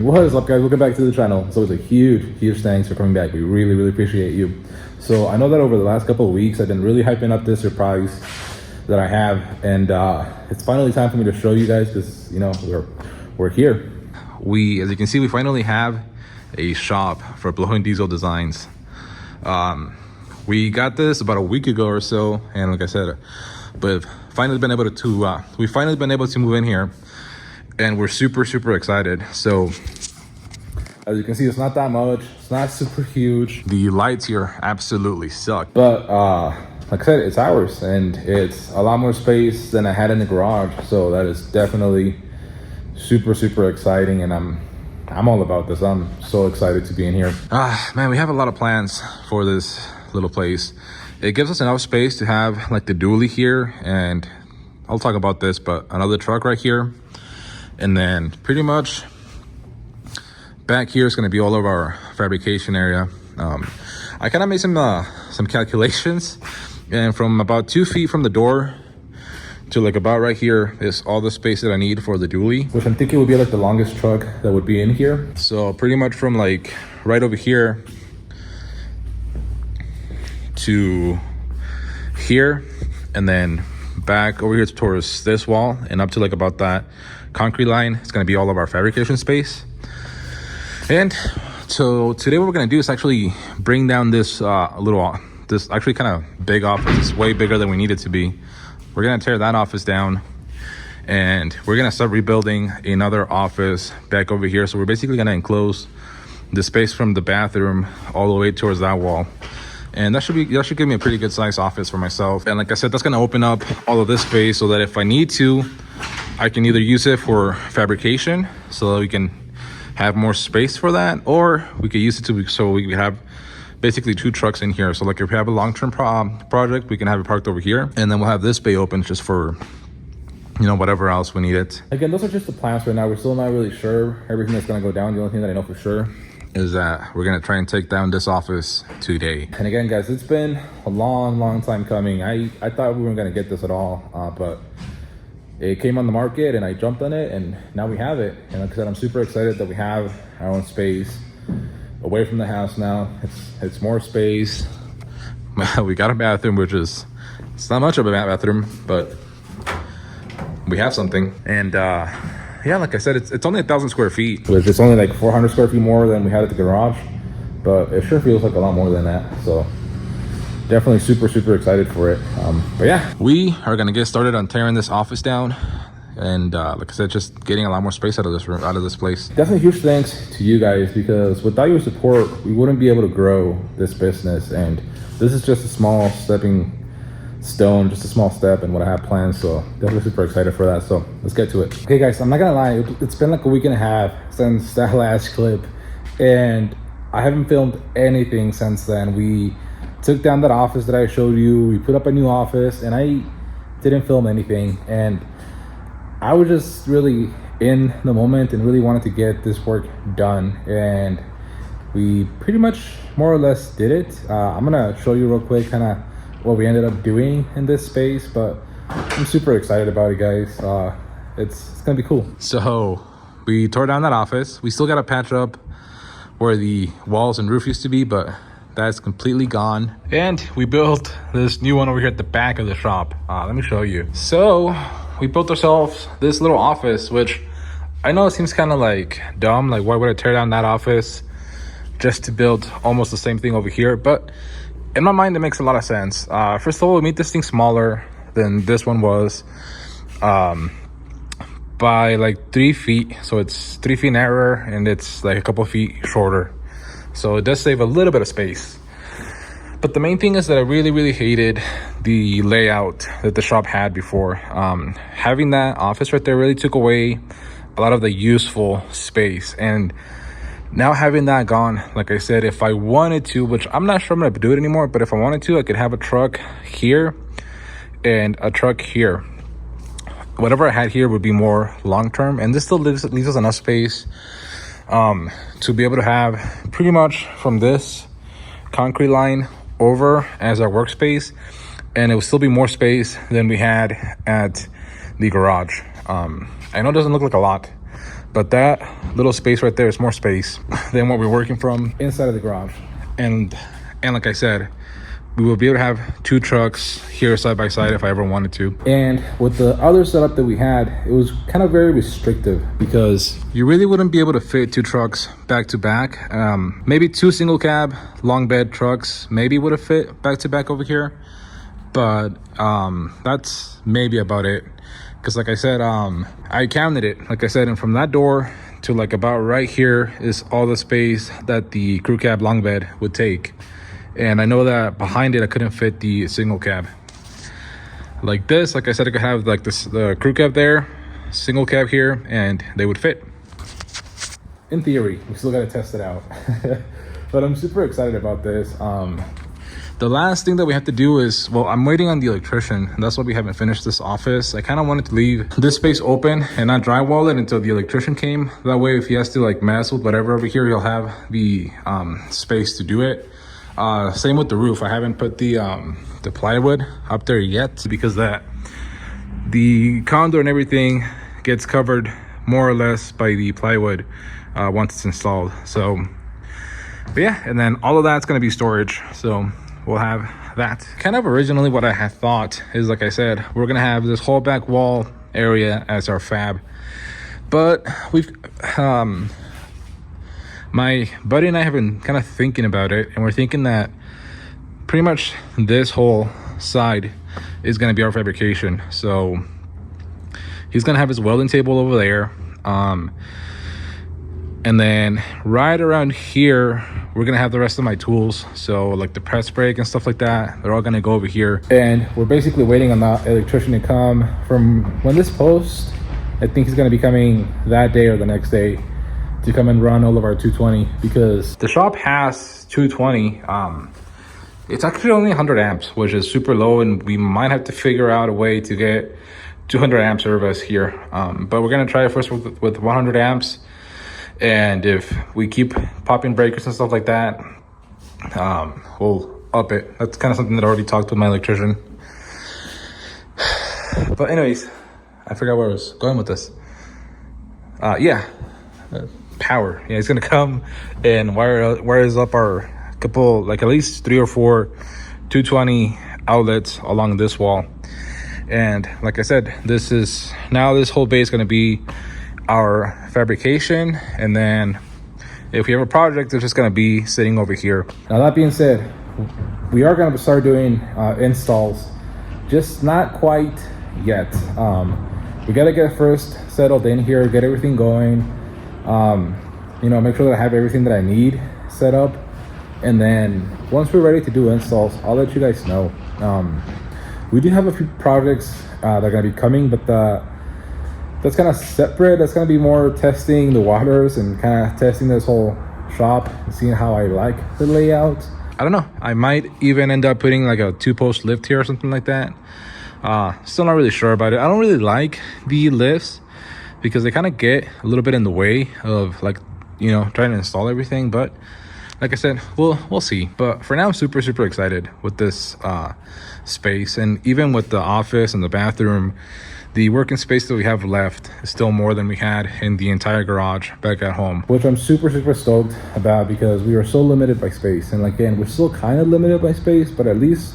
What is up, guys? Welcome back to the channel. So it's a huge thanks for coming back. We really appreciate you. So I know that over the last couple of weeks I've been really hyping up this surprise that I have, and it's finally time for me to show you guys, because you know we're here. As you can see, we finally have a shop for Blowing Diesel Designs. We got this about a week ago or so, and like I said, but finally been able to we've finally been able to move in here, and we're super excited. So as you can see, it's not that much, it's not super huge. The lights here absolutely suck, but like I said, it's ours, and it's a lot more space than I had in the garage, so that is definitely super exciting, and I'm all about this. I'm so excited to be in here. Man, we have a lot of plans for this little place. It gives us enough space to have like the dually here, and I'll talk about this, but another truck right here, and then pretty much back here is going to be all of our fabrication area. I kind of made some calculations, and from about 2 feet from the door to like about right here is all the space that I need for the dually, which I'm thinking would be like the longest truck that would be in here. So pretty much from like right over here to here, and then back over here towards this wall and up to like about that concrete line, it's going to be all of our fabrication space. And so today what we're going to do is actually bring down this this actually kind of big office. It's way bigger than we need it to be. We're going to tear that office down, and we're going to start rebuilding another office back over here. So we're basically going to enclose the space from the bathroom all the way towards that wall, and that should give me a pretty good size office for myself. And like I said, that's going to open up all of this space so that if I need to, I can either use it for fabrication so that we can have more space for that, or we could use it so we have basically 2 trucks in here. So like if we have a long-term project, we can have it parked over here, and then we'll have this bay open just for, you know, whatever else we need it. Again, those are just the plans right now. We're still not really sure everything that's going to go down. The only thing that I know for sure is that we're going to try and take down this office today. And again, guys, it's been a long time coming. I thought we weren't going to get this at all, but it came on the market and I jumped on it, and now we have it. And like I said, I'm super excited that we have our own space away from the house now. It's more space. We got a bathroom, which is, it's not much of a bathroom, but we have something. And yeah, like I said, it's only 1,000 square feet, which is only like 400 square feet more than we had at the garage, but it sure feels like a lot more than that. So definitely super excited for it. But yeah, we are gonna get started on tearing this office down, and like I said, just getting a lot more space out of this room, out of this place. Definitely huge thanks to you guys, because without your support, we wouldn't be able to grow this business, and this is just a small stepping stone, just a small step in what I have planned. So definitely super excited for that. So let's get to it. Okay guys, I'm not gonna lie, it's been like a week and a half since that last clip, and I haven't filmed anything since then. We took down that office that I showed you, we put up a new office, and I didn't film anything, and I was just really in the moment and really wanted to get this work done, and we pretty much more or less did it. I'm gonna show you real quick kind of what we ended up doing in this space, but I'm super excited about it, guys. It's gonna be cool. So we tore down that office. We still gotta patch up where the walls and roof used to be, but that's completely gone. And we built this new one over here at the back of the shop. Let me show you. So we built ourselves this little office, which I know it seems kind of like dumb, like why would I tear down that office just to build almost the same thing over here? But in my mind, it makes a lot of sense. First of all, we made this thing smaller than this one was, by like 3 feet. So it's 3 feet narrower, and it's like a couple feet shorter. So it does save a little bit of space. But the main thing is that I really hated the layout that the shop had before. Having that office right there really took away a lot of the useful space. And now having that gone, like I said, if I wanted to, which I'm not sure I'm gonna do it anymore, but if I wanted to, I could have a truck here and a truck here. Whatever I had here would be more long-term, and this still leaves us enough space to be able to have pretty much from this concrete line over as our workspace, and it will still be more space than we had at the garage. I know it doesn't look like a lot, But that little space right there is more space than what we're working from inside of the garage. And like I said, we will be able to have 2 trucks here side by side if I ever wanted to. And with the other setup that we had, it was kind of very restrictive because you really wouldn't be able to fit 2 trucks back to back. Maybe 2 single cab long bed trucks maybe would have fit back to back over here, but that's maybe about it. Because like I said, I counted it, like I said, and from that door to like about right here is all the space that the crew cab long bed would take. And I know that behind it I couldn't fit the single cab. Like this, like I said, I could have like this, the crew cab there, single cab here, and they would fit. In theory, we still got to test it out. But I'm super excited about this. The last thing that we have to do is, well, I'm waiting on the electrician, and that's why we haven't finished this office. I kind of wanted to leave this space open and not drywall it until the electrician came. That way, if he has to like mess with whatever over here, he'll have the space to do it. Same with the roof. I haven't put the plywood up there yet because the condo and everything gets covered more or less by the plywood once it's installed. So, but yeah, and then all of that's going to be storage. So we'll have that. Kind of originally what I had thought is, like I said, we're going to have this whole back wall area as our fab. But we've my buddy and I have been kind of thinking about it, and we're thinking that pretty much this whole side is going to be our fabrication. So he's going to have his welding table over there, and then right around here we're going to have the rest of my tools. So like the press brake and stuff like that, they're all going to go over here. And we're basically waiting on the electrician to come. From when this posts, I think he's going to be coming that day or the next day to come and run all of our 220, because the shop has 220. It's actually only 100 amps, which is super low, and we might have to figure out a way to get 200 amp service here. But we're gonna try it first with 100 amps, and if we keep popping breakers and stuff like that, we'll up it. That's kind of something that I already talked with my electrician. But anyways, I forgot where I was going with this. Power. Yeah, he's gonna come and wires up our couple, like at least 3 or 4 220 outlets along this wall. And like I said, this whole bay is gonna be our fabrication, and then if we have a project, it's just gonna be sitting over here. Now that being said, we are gonna start doing installs, just not quite yet. We gotta get first settled in here, get everything going. Make sure that I have everything that I need set up, and then once we're ready to do installs, I'll let you guys know. We do have a few projects that are going to be coming, but that's kind of separate. That's going to be more testing the waters and kind of testing this whole shop and seeing how I like the layout. I don't know, I might even end up putting like a 2-post lift here or something like that. Still not really sure about it. I don't really like the lifts because they kind of get a little bit in the way of trying to install everything. But like I said, we'll see. But for now, I'm super excited with this space, and even with the office and the bathroom, the working space that we have left is still more than we had in the entire garage back at home, which I'm super stoked about, because we were so limited by space. And again, we're still kind of limited by space, but at least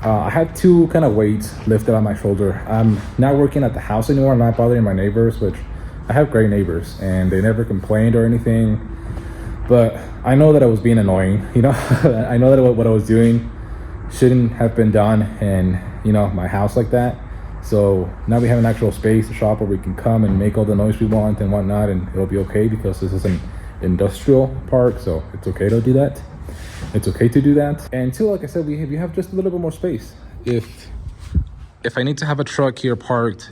I had 2 kind of weights lifted on my shoulder. I'm not working at the house anymore. I'm not bothering my neighbors, which I have great neighbors and they never complained or anything. But I know that I was being annoying, I know that what I was doing shouldn't have been done in, my house like that. So now we have an actual space, a shop where we can come and make all the noise we want and whatnot, and it'll be okay because this is an industrial park, so it's okay to do that. It's okay to do that. And 2, like I said, we have just a little bit more space. If I need to have a truck here parked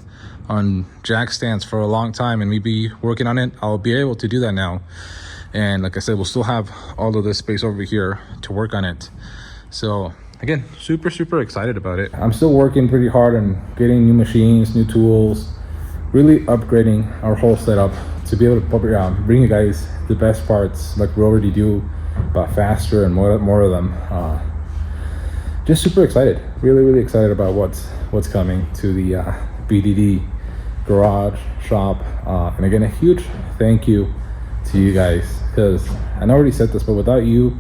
on jack stands for a long time and me be working on it, I'll be able to do that now. And like I said, we'll still have all of this space over here to work on it. So again, super excited about it. I'm still working pretty hard on getting new machines, new tools, really upgrading our whole setup to be able to bring you guys the best parts like we already do, but faster and more of them. Just super excited, really excited about what's coming to the BDD garage, shop. And again, a huge thank you to you guys, because I already said this, but without you,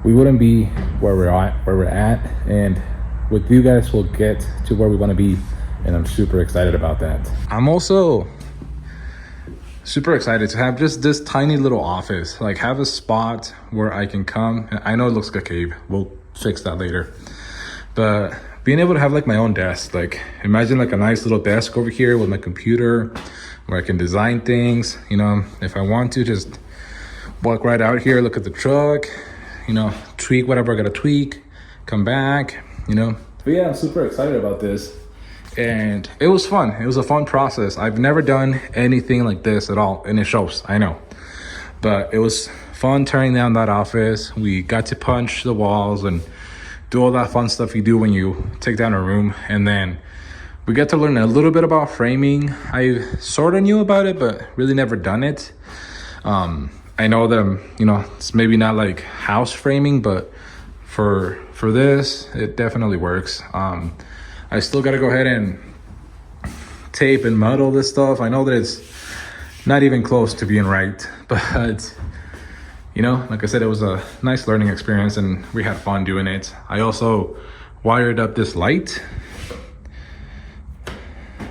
we wouldn't be where we're at, and with you guys, we'll get to where we want to be, and I'm super excited about that. I'm also super excited to have just this tiny little office, like have a spot where I can come. I know it looks like a cave, we'll fix that later, but being able to have like my own desk, like imagine like a nice little desk over here with my computer where I can design things, you know, if I want to just walk right out here, look at the truck, you know, tweak whatever I gotta tweak, come back, you know. But yeah, I'm super excited about this, and it was fun. It was a fun process. I've never done anything like this at all, and it shows, I know. But it was fun tearing down that office. We got to punch the walls and do all that fun stuff you do when you take down a room, and then we get to learn a little bit about framing. I sort of knew about it, but really never done it. I know that, you know, it's maybe not like house framing, but for this, it definitely works. I still got to go ahead and tape and mud all this stuff. I know that it's not even close to being right, but you know, like I said, it was a nice learning experience and we had fun doing it. I also wired up this light,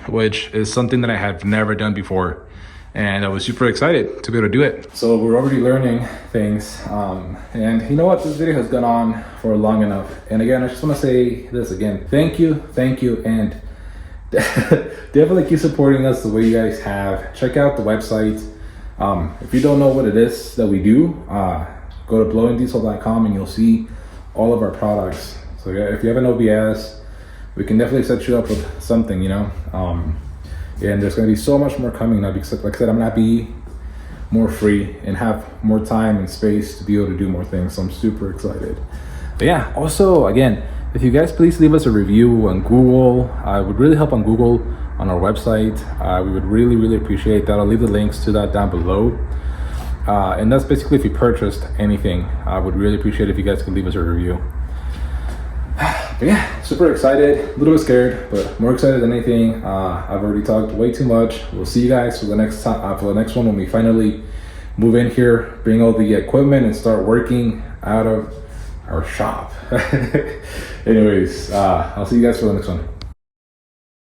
which is something that I have never done before, and I was super excited to be able to do it. So we're already learning things, and you know what, this video has gone on for long enough. And again, I just want to say this again, thank you, and definitely keep supporting us the way you guys have. Check out the website. If you don't know what it is that we do, go to blowingdiesel.com and you'll see all of our products. So yeah, if you have an OBS, we can definitely set you up with something, you know. And there's going to be so much more coming now, because like I said, I'm going to be more free and have more time and space to be able to do more things. So I'm super excited. But yeah, also again, if you guys please leave us a review on Google, it would really help on Google, on our website. We would really appreciate that. I'll leave the links to that down below. And that's basically if you purchased anything. I would really appreciate if you guys could leave us a review. But yeah, super excited, a little bit scared, but more excited than anything. I've already talked way too much. We'll see you guys for the next time, for the next one, when we finally move in here, bring all the equipment and start working out of our shop. Anyways, I'll see you guys for the next one.